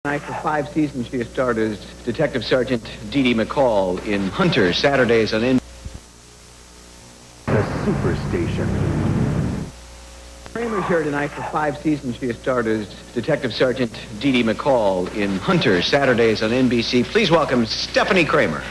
For 5 seasons, she has starred as Detective Sergeant Dee Dee McCall in Hunter, Saturdays on NBC. The Superstation. Kramer's here tonight. For 5 seasons, she has starred as Detective Sergeant Dee Dee McCall in Hunter, Saturdays on NBC. Please welcome Stepfanie Kramer.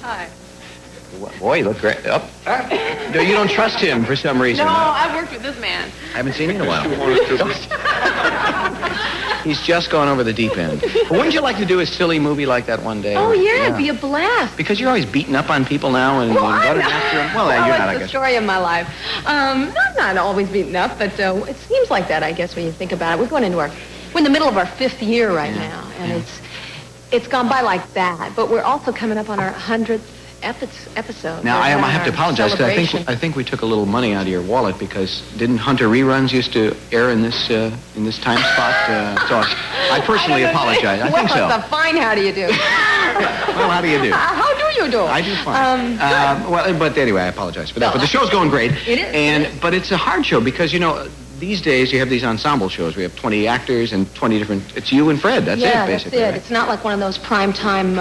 Hi. Boy, you look great. Oh. No, you don't trust him for some reason. No, I've worked with this man. I haven't seen him in a while. He's just gone over the deep end. But wouldn't you like to do a silly movie like that one day? Oh, yeah, it'd be a blast. Because you're always beating up on people now and Well, running I'm not. after them. Well, you're not, I It's the guess. story of my life. I'm not always beaten up, but it seems like that, I guess, when you think about it. We're in the middle of our 5th year right now, and it's gone by like that. But we're also coming up on our 100th episode. Now, I have to Our apologize because celebration. I think we took a little money out of your wallet because didn't Hunter reruns used to air in this time spot? So I personally apologize. I think so. Well, it's a fine how do you do? Well, how do you do? How do you do? I do fine. Well, but anyway, I apologize for that. But the show's going great. It is. But it's a hard show because, these days you have these ensemble shows. We have 20 actors and 20 different... It's you and Fred. That's it, basically. That's it. Right? It's not like one of those primetime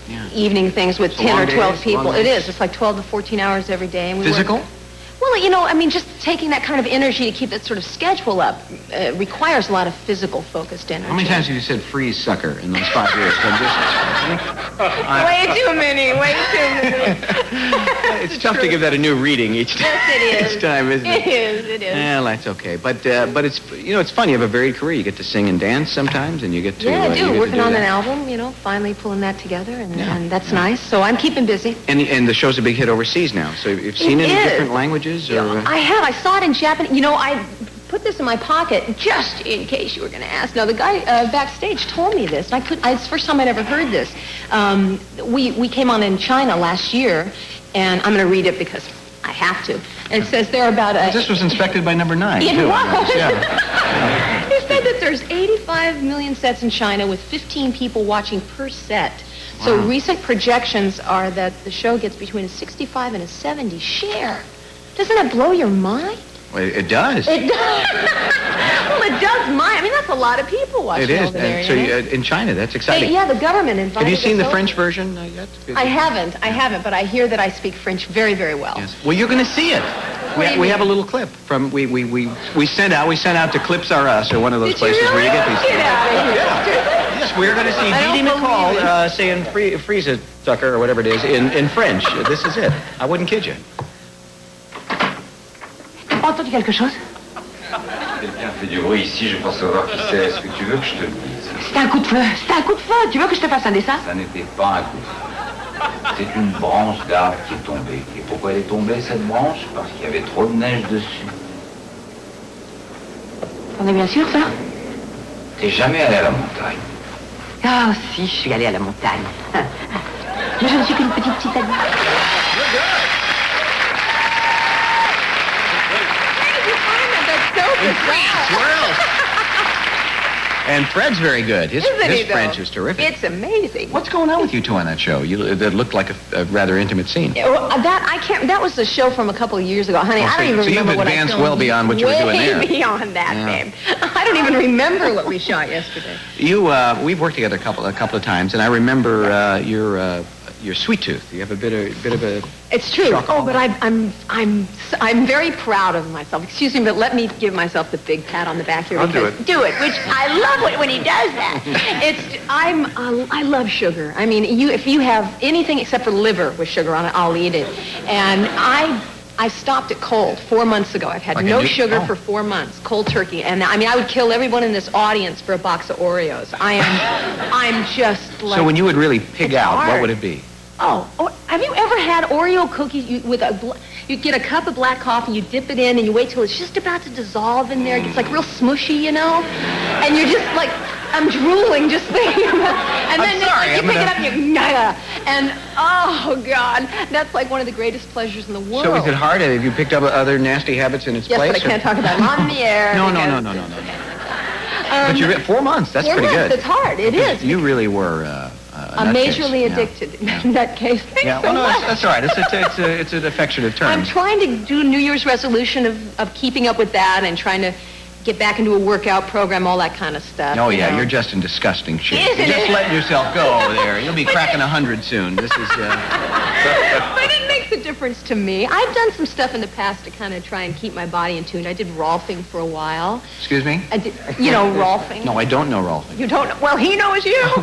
Yeah. evening things with 10 or 12 people. long It days. is. It's like 12 to 14 hours every day. And we Physical? work. Well, just taking that kind of energy to keep that sort of schedule up requires a lot of physical focused energy. How many times have you said freeze sucker in those 5 years? Way too many. It's tough to give that a new reading each time. Yes, it is. Each time, isn't it? It is. Well, that's okay. But it's it's fun. You have a varied career. You get to sing and dance sometimes, and you get to Yeah, I you do. get to Working do on that. an album, finally pulling that together, and that's nice. So I'm keeping busy. And the show's a big hit overseas now. So you've seen it in is. different languages, or I have. I saw it in Japanese. I put this in my pocket just in case you were going to ask. Now, the guy backstage told me this. And it's the first time I'd ever heard this. We came on in China last year, and I'm going to read it because I have to. And it says there about a... this was inspected by number 9. It too. was. Yeah. He said that there's 85 million sets in China with 15 people watching per set. So recent projections are that the show gets between a 65 and a 70 share. Doesn't that blow your mind? Well, it does. It does. Well, it does mine. That's a lot of people watching It is. over there. And so in China, that's exciting. Yeah, the government invited Have you seen the us French over. version yet? I haven't, but I hear that I speak French very, very well. Yes. Well, you're going to see it. We have a little clip from we sent out to Clips R Us or one of those Did you places where you really? get these. Get out of here. Yes, we're going to see I Dee Dee don't McCall believe saying freeze it, sucker, or whatever it is, in French. This is it. I wouldn't kid you. Entendu quelque chose? Quelqu'un fait du bruit ici, je pense savoir qui c'est. Est-ce que tu veux que je te le dise? C'était un coup de feu. C'était un coup de feu. Tu veux que je te fasse un dessin? Ça n'était pas un coup de feu. C'est une branche d'arbre qui est tombée. Et pourquoi elle est tombée, cette branche? Parce qu'il y avait trop de neige dessus. On est bien sûr, ça? T'es jamais allé à la montagne. Ah, si, je suis allée à la montagne. Mais je ne suis qu'une petite citadine. And Fred's very good. His French is terrific. It's amazing. What's going on with you two on that show? That looked like a rather intimate scene. That was the show from a couple of years ago, honey. I don't even remember what I filmed. So you've advanced well beyond what you were doing there. Way beyond that, babe. I don't even remember what we shot yesterday. We've worked together a couple of times, and I remember your sweet tooth. You have a bit of a. It's true. shock Oh, but I'm very proud of myself. Excuse me, but let me give myself the big pat on the back here. I'll do it. Do it. Which I love when he does that. I love sugar. If you have anything except for liver with sugar on it, I'll eat it. And I stopped it cold 4 months ago. I've had no sugar for 4 months, cold turkey. And I would kill everyone in this audience for a box of Oreos. I'm just like. So when you would really pig out, hard. what would it be? Oh, have you ever had Oreo cookies you get a cup of black coffee, you dip it in, and you wait till it's just about to dissolve in there. It gets like real smushy, and you're just like, I'm drooling just thinking about it. And then you pick it up and you, and oh God, that's like one of the greatest pleasures in the world. So is it hard? Have you picked up other nasty habits in its yes, place? Yes, but I can't talk about them on the air. No. But you're 4 months. That's 4 pretty months. good. It's hard. It is. You really were I'm majorly addicted in that case. Thanks Yeah, so well, no, much. that's all right. It's an affectionate term. I'm trying to do New Year's resolution of keeping up with that and trying to get back into a workout program, all that kind of stuff. Oh, you yeah, know. you're just in disgusting shape. Isn't You're just it? letting yourself go over there. You'll be cracking 100 soon. This is... But it makes a difference to me. I've done some stuff in the past to kind of try and keep my body in tune. I did rolfing for a while. Excuse me? I did, rolfing. No, I don't know Rolfing. You don't know? Well, he knows you. No,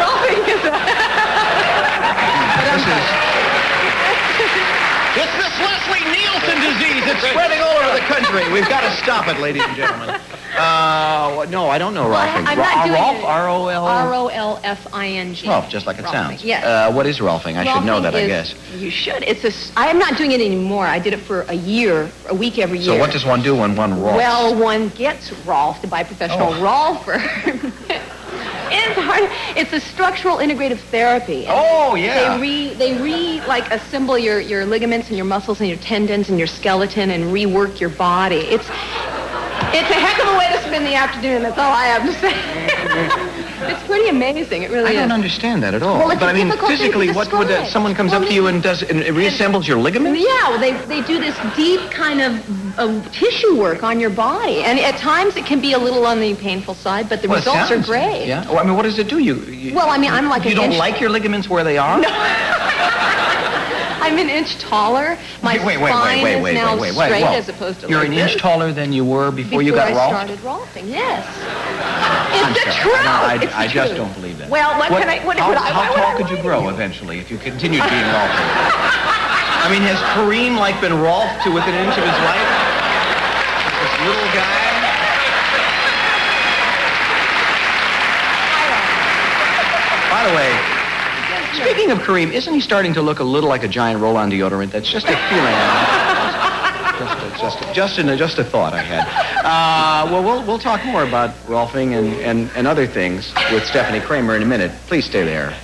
rolfing is It's this Leslie Nielsen disease. It's spreading all over the country. We've got to stop it, ladies and gentlemen. No, I don't know Rolfing. I'm not doing Rolf, it. R-O-L... R-O-L-F-I-N-G. Rolf, just like it Rolfing, sounds. yes. What is Rolfing? I should know that, I guess. You should. I am not doing it anymore. I did it for a week every year. So what does one do when one rolfs? Well, one gets rolfed by a professional rolfer. It's hard. It's a structural integrative therapy. Oh, yeah. They assemble your ligaments and your muscles and your tendons and your skeleton and rework your body. It's a heck of a way to spend the afternoon. That's all I have to say. It's pretty amazing. It really I is. don't understand that at all. Well, it's but a I mean, difficult thing to physically, what would describe. someone comes up to you and does and it reassembles your ligaments? Yeah, well, they do this deep kind of tissue work on your body, and at times it can be a little on the painful side, but the Well, it results are sounds- great. Yeah. Well, I mean, what does it do? You Well, I mean, I'm like you an don't inch. like your ligaments where they are? I'm an inch taller. My spine is now straight Whoa. as opposed to You're like an this. inch taller than you were before you got Before I rolfed? started rolfing, yes. I'm It's the sorry. truth. It's the I just truth. don't believe that. Well, how why would tall I could you lie? grow eventually if you continued being rolfed? I mean, has Kareem been rolfed to within an inch of his life? This little guy. By the way, speaking of Kareem, isn't he starting to look a little like a giant roll-on deodorant? That's just a feeling. Just a thought I had. Well, we'll talk more about rolfing and other things with Stepfanie Kramer in a minute. Please stay there.